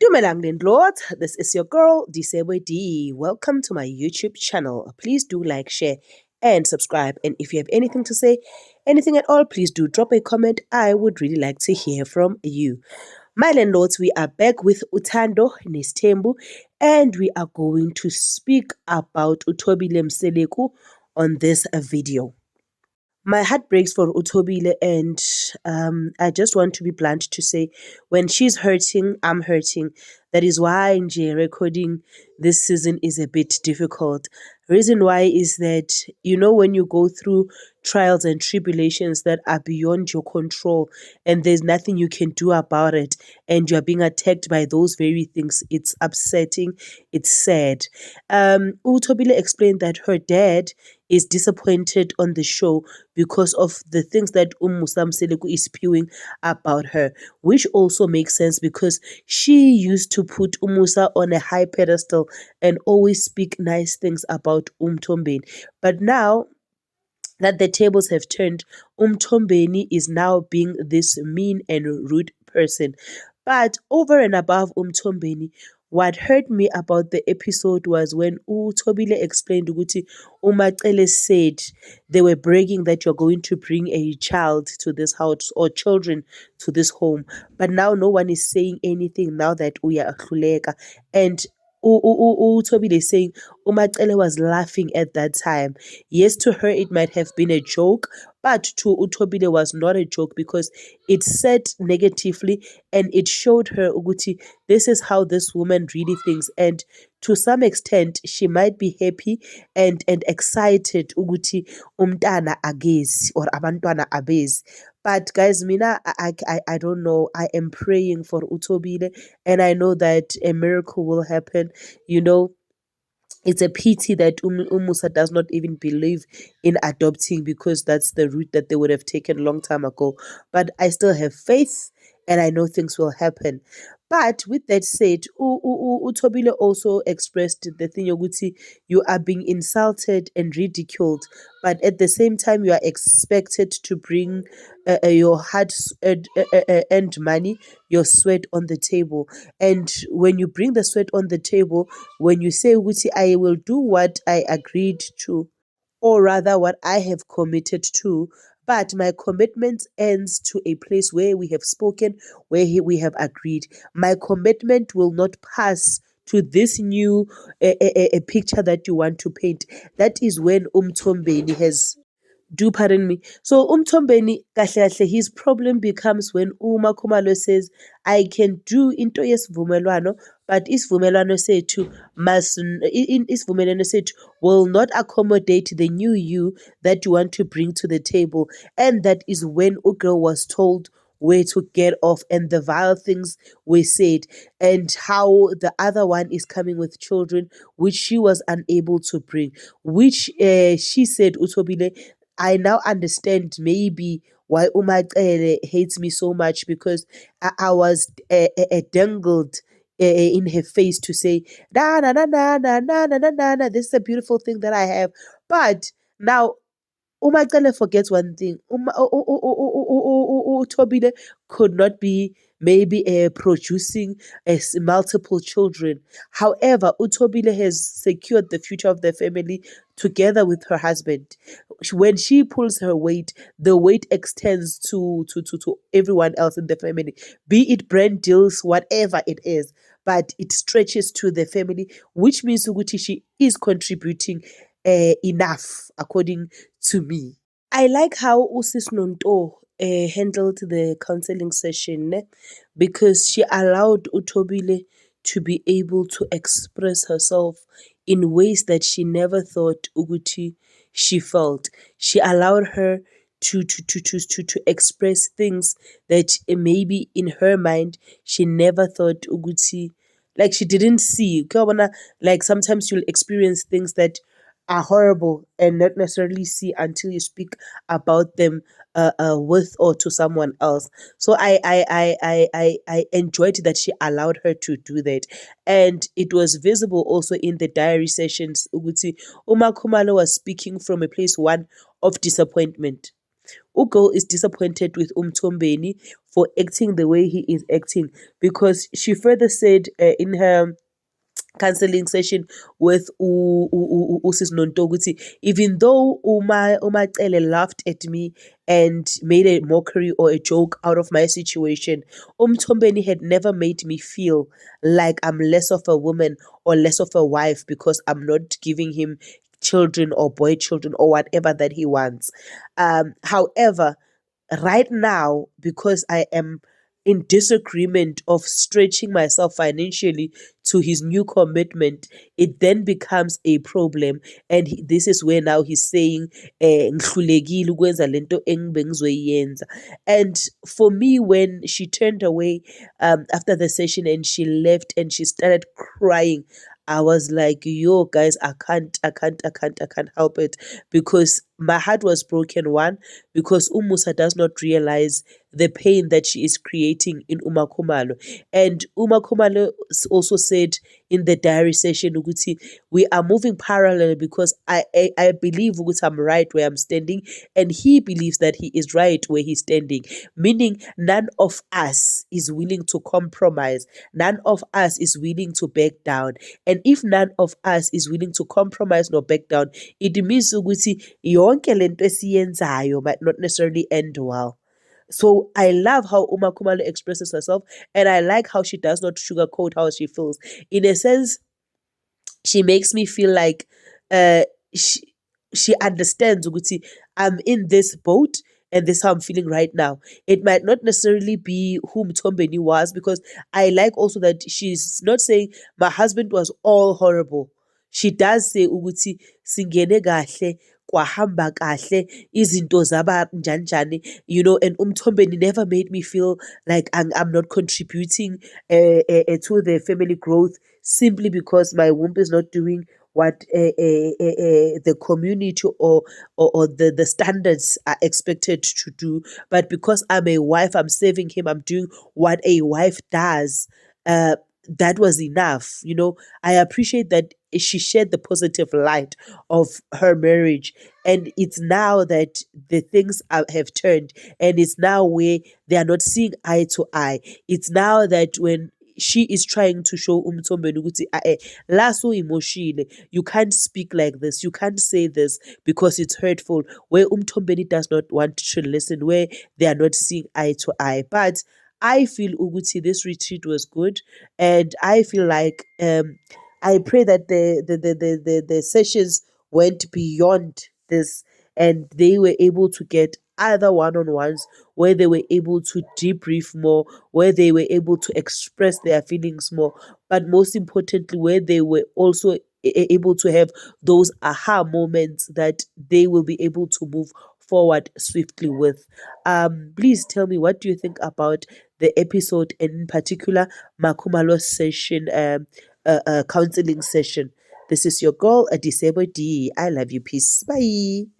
Dumelang landlords, this is your girl Disebwe D. Welcome to my YouTube channel. Please do like, share, and subscribe. And if you have anything to say, anything at all, please do drop a comment. I would really like to hear from you. My landlords, we are back with Utando Nestembu, and we are going to speak about Uthobile Mseleku on this video. My heart breaks for Uthobile, and I just want to be blunt to say, when she's hurting, I'm hurting. That is why NJ recording this season is a bit difficult. Reason why is that, when you go through trials and tribulations that are beyond your control and there's nothing you can do about it, and you're being attacked by those very things, it's upsetting, it's sad. Uthobile explained that her dad is disappointed on the show because of the things that Musa Mseleku is spewing about her, which also makes sense because she used to put Umusa on a high pedestal and always speak nice things about Mthombeni. But now that the tables have turned, Mthombeni is now being this mean and rude person. But over and above Mthombeni, what hurt me about the episode was when Uthobile explained ukuthi uMacele said they were bragging that you're going to bring a child to this house or children to this home. But now no one is saying anything now that Uya Ahluleka. And Uthobile is saying uMacele was laughing at that time. Yes, to her it might have been a joke, but to Uthobile was not a joke because it said negatively and it showed her ukuthi this is how this woman really thinks, and to some extent she might be happy and excited ukuthi umntana agezi or abantwana abezi. But guys, mina, I don't know. I am praying for Uthobile, and I know that a miracle will happen. It's a pity that Umusa does not even believe in adopting, because that's the route that they would have taken a long time ago. But I still have faith and I know things will happen. But with that said, Uthobile also expressed the thing yoguti, you are being insulted and ridiculed, but at the same time you are expected to bring your hard earned money, your sweat on the table. And when you bring the sweat on the table, when you say ukuthi I will do what I agreed to, or rather what I have committed to, but my commitment ends to a place where we have spoken, where we have agreed. My commitment will not pass to this new a picture that you want to paint. That is when Mthombeni has, do pardon me. So Mthombeni kahle kahle, his problem becomes when Uma Khumalo says, I can do into yesivumelwano, but isivumelwano sethu isivumelwano sethu will not accommodate the new you that you want to bring to the table. And that is when Ugirl was told where to get off and the vile things were said, and how the other one is coming with children which she was unable to bring, which she said, Uthobile, I now understand maybe why Umacele hates me so much, because I was dangled in her face to say, na na na na na na na na na, this is a beautiful thing that I have. But now Umacele forgets one thing. Uthobile could not be maybe producing multiple children. However, Uthobile has secured the future of the family together with her husband. When she pulls her weight, the weight extends to everyone else in the family, be it brand deals, whatever it is, but it stretches to the family, which means Uguti, she is contributing enough, according to me. I like how Usis Nonto handled the counseling session, because she allowed Uthobile to be able to express herself in ways that she never thought Uguti she felt. She allowed her to express things that maybe in her mind she never thought Uguti, like she didn't see. Like sometimes you'll experience things that are horrible and not necessarily see until you speak about them with or to someone else. So I enjoyed that she allowed her to do that, and it was visible also in the diary sessions. Ukuthi Uma Khumalo was speaking from a place, one, of disappointment. Ugo is disappointed with Umtombeni for acting the way he is acting, because she further said in her counseling session with Usis Nontoguti, even though Umacele laughed at me and made a mockery or a joke out of my situation, Umtombeni had never made me feel like I'm less of a woman or less of a wife because I'm not giving him children or boy children or whatever that he wants. However, right now, because I am in disagreement of stretching myself financially to his new commitment, it then becomes a problem. And this is where now he's saying, "Ngihlulekile ukwenza lento engibengizoyenza." And for me, when she turned away after the session and she left and she started crying, I was like, yo, guys, I can't help it, because my heart was broken. One, because Umusa does not realize the pain that she is creating in Umakumalo. And Umakumalo also said in the diary session, Uguti, we are moving parallel, because I believe Uguti I'm right where I'm standing, and he believes that he is right where he's standing. Meaning none of us is willing to compromise. None of us is willing to back down. And if none of us is willing to compromise nor back down, it means ukuthi yonke lento esiyenzayo might not necessarily end well. So I love how Uma Kumalo expresses herself, and I like how she does not sugarcoat how she feels. In a sense, she makes me feel like uh she she understands ukuthi I'm in this boat and this is how I'm feeling right now. It might not necessarily be who Mtombeni was, because I like also that she's not saying my husband was all horrible. She does say ukuthi singene kahle, kwahamba kahle, izinto zaba njani njani, and Umtombeni never made me feel like I'm not contributing to the family growth simply because my womb is not doing what the community or the standards are expected to do. But because I'm a wife, I'm saving him, I'm doing what a wife does. That was enough. I appreciate that she shared the positive light of her marriage. And it's now that the things have turned, and it's now where they are not seeing eye to eye. It's now that when she is trying to show Umtombeni ukuthi laso emoshile, you can't speak like this, you can't say this because it's hurtful, where Umtombeni does not want to listen, where they are not seeing eye to eye. But I feel Uguti, this retreat was good, and I feel like I pray that the sessions went beyond this, and they were able to get either one-on-ones where they were able to debrief more, where they were able to express their feelings more, but most importantly, where they were also able to have those aha moments that they will be able to move forward swiftly with. Please tell me, what do you think about the episode, and in particular Makumalo's session, counseling session? This is your girl, Adisebo D. I love you. Peace. Bye.